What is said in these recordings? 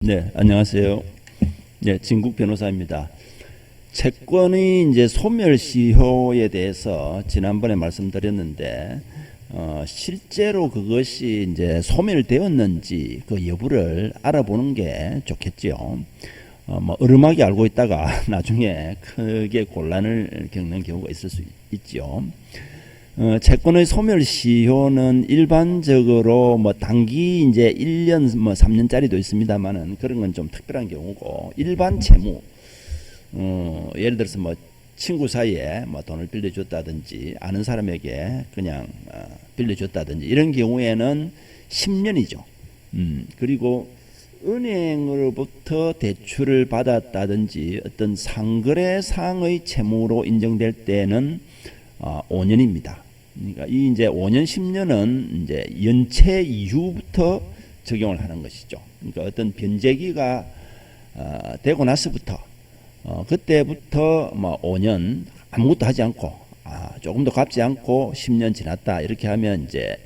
네, 안녕하세요. 네, 진국 변호사입니다. 채권의 이제 소멸시효에 대해서 지난번에 말씀드렸는데, 실제로 그것이 이제 소멸되었는지 그 여부를 알아보는 게 좋겠죠. 뭐 어루만하게 알고 있다가 나중에 크게 곤란을 겪는 경우가 있을 수 있죠. 채권의 소멸시효는 일반적으로 뭐 단기 이제 1년 뭐 3년짜리도 있습니다만은 그런 건 좀 특별한 경우고, 일반 채무, 예를 들어서 뭐 친구 사이에 뭐 돈을 빌려줬다든지 아는 사람에게 그냥 빌려줬다든지 이런 경우에는 10년이죠. 그리고 은행으로부터 대출을 받았다든지 어떤 상거래상의 채무로 인정될 때는 5년입니다. 그러니까 이 이제 5년, 10년은 이제 연체 이후부터 적용을 하는 것이죠. 그러니까 어떤 변제기가 되고 나서부터 그때부터 뭐 5년 아무것도 하지 않고 조금도 갚지 않고 10년 지났다 이렇게 하면 이제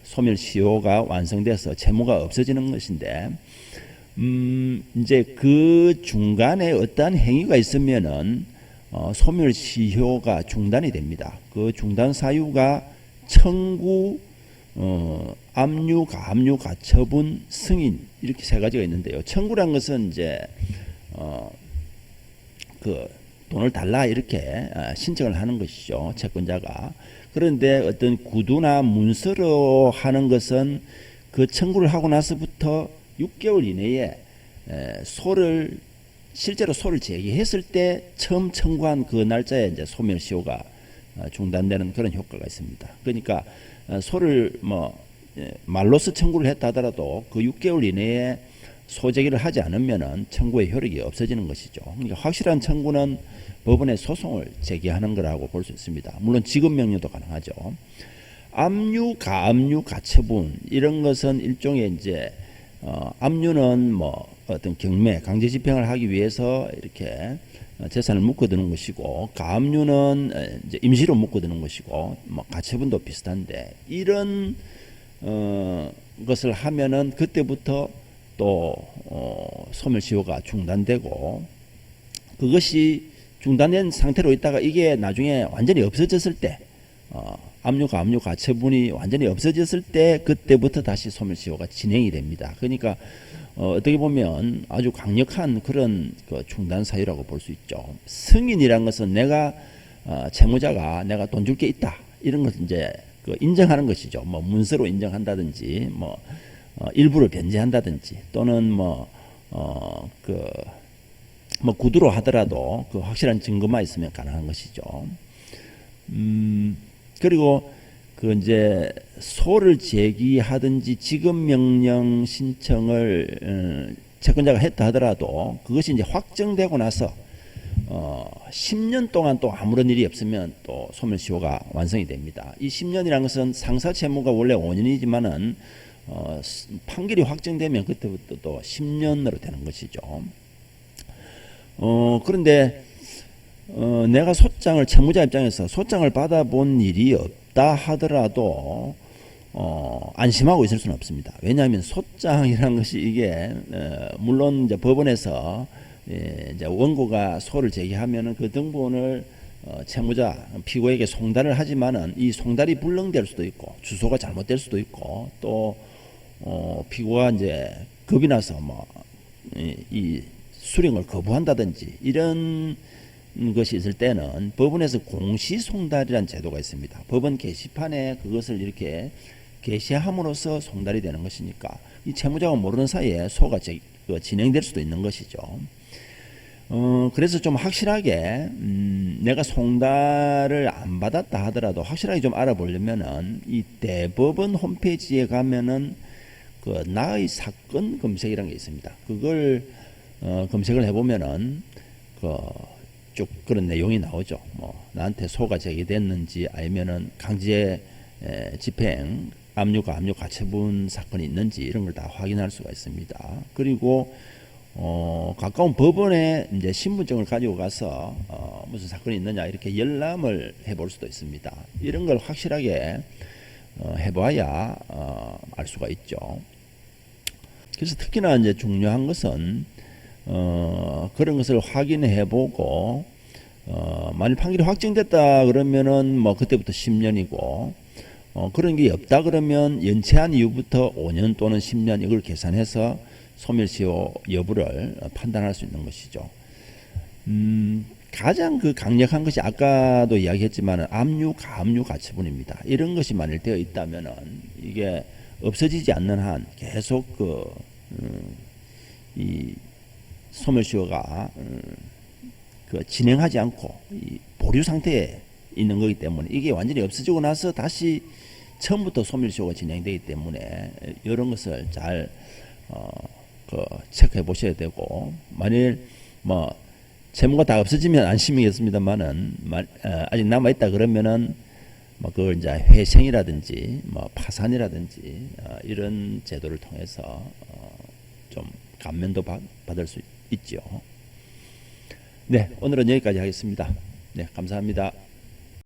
소멸시효가 완성돼서 채무가 없어지는 것인데, 이제 그 중간에 어떠한 행위가 있으면은 소멸시효가 중단이 됩니다. 그 중단 사유가 청구, 압류, 가압류, 가처분, 승인 이렇게 세 가지가 있는데요. 청구란 것은 이제 그 돈을 달라 이렇게 신청을 하는 것이죠, 채권자가. 그런데 어떤 구두나 문서로 하는 것은 그 청구를 하고 나서부터 6개월 이내에 실제로 소를 제기했을 때 처음 청구한 그 날짜에 이제 소멸시효가 중단되는 그런 효과가 있습니다. 그러니까 소를 뭐 말로서 청구를 했다 하더라도 그 6개월 이내에 소제기를 하지 않으면은 청구의 효력이 없어지는 것이죠. 그러니까 확실한 청구는 법원에 소송을 제기하는 거라고 볼 수 있습니다. 물론 지급명령도 가능하죠. 압류, 가압류, 가처분 이런 것은 일종의 이제 압류는 뭐 어떤 경매, 강제 집행을 하기 위해서 이렇게 재산을 묶어두는 것이고, 가압류는 이제 임시로 묶어두는 것이고, 뭐 가처분도 비슷한데, 이런 것을 하면은 그때부터 또 소멸시효가 중단되고, 그것이 중단된 상태로 있다가 이게 나중에 완전히 없어졌을 때, 압류, 가압류, 가처분이 완전히 없어졌을 때 그때부터 다시 소멸시효가 진행이 됩니다. 그러니까 어떻게 보면 아주 강력한 그런 그 중단 사유라고 볼 수 있죠. 승인이란 것은 내가 채무자가 내가 돈 줄 게 있다 이런 것을 이제 그 인정하는 것이죠. 뭐 문서로 인정한다든지 뭐 일부를 변제한다든지 또는 뭐 구두로 하더라도 그 확실한 증거만 있으면 가능한 것이죠. 그리고 그 이제 소를 제기하든지 지급명령 신청을 채권자가 했다 하더라도 그것이 이제 확정되고 나서 10년 동안 또 아무런 일이 없으면 또 소멸시효가 완성이 됩니다. 이 10년이라는 것은 상사 채무가 원래 5년이지만은 판결이 확정되면 그때부터 또 10년으로 되는 것이죠. 그런데 내가 소장을 채무자 입장에서 소장을 받아본 일이 없다 하더라도 안심하고 있을 수는 없습니다. 왜냐하면 소장이라는 것이 이게 물론 이제 법원에서 이제 원고가 소를 제기하면은 그 등본을 채무자 피고에게 송달을 하지만은 이 송달이 불능될 수도 있고 주소가 잘못될 수도 있고 또 피고가 이제 겁이 나서 뭐 이 수령을 거부한다든지 이런 것이 있을 때는 법원에서 공시송달이라는 제도가 있습니다. 법원 게시판에 그것을 이렇게 게시함으로써 송달이 되는 것이니까 이 채무자가 모르는 사이에 소가 진행될 수도 있는 것이죠. 그래서 좀 확실하게 내가 송달을 안 받았다 하더라도 확실하게 좀 알아보려면은 이 대법원 홈페이지에 가면은 그 나의 사건 검색이라는 게 있습니다. 그걸 검색을 해보면은 쭉 그런 내용이 나오죠. 뭐 나한테 소가 제기됐는지 아니면은 강제 집행, 압류, 가압류, 가처분 사건이 있는지 이런 걸 다 확인할 수가 있습니다. 그리고 가까운 법원에 이제 신분증을 가지고 가서 무슨 사건이 있느냐 이렇게 열람을 해볼 수도 있습니다. 이런 걸 확실하게 해봐야 알 수가 있죠. 그래서 특히나 이제 중요한 것은 그런 것을 확인해보고 만일 판결이 확정됐다 그러면은 뭐 그때부터 10년이고 그런 게 없다 그러면 연체한 이후부터 5년 또는 10년 이걸 계산해서 소멸시효 여부를 판단할 수 있는 것이죠. 가장 그 강력한 것이 아까도 이야기했지만 압류, 가압류 가처분입니다. 이런 것이 만일 되어 있다면은 이게 없어지지 않는 한 계속 이 소멸시효가 그 진행하지 않고 이 보류 상태에 있는 거기 때문에 이게 완전히 없어지고 나서 다시 처음부터 소멸시효가 진행되기 때문에 이런 것을 잘 체크해 보셔야 되고 만일 뭐 채무가 다 없어지면 안심이겠습니다만은 아직 남아 있다 그러면은 뭐 그걸 이제 회생이라든지 뭐 파산이라든지 이런 제도를 통해서 좀 감면도 받을 수 있죠. 네, 오늘은 여기까지 하겠습니다. 네, 감사합니다.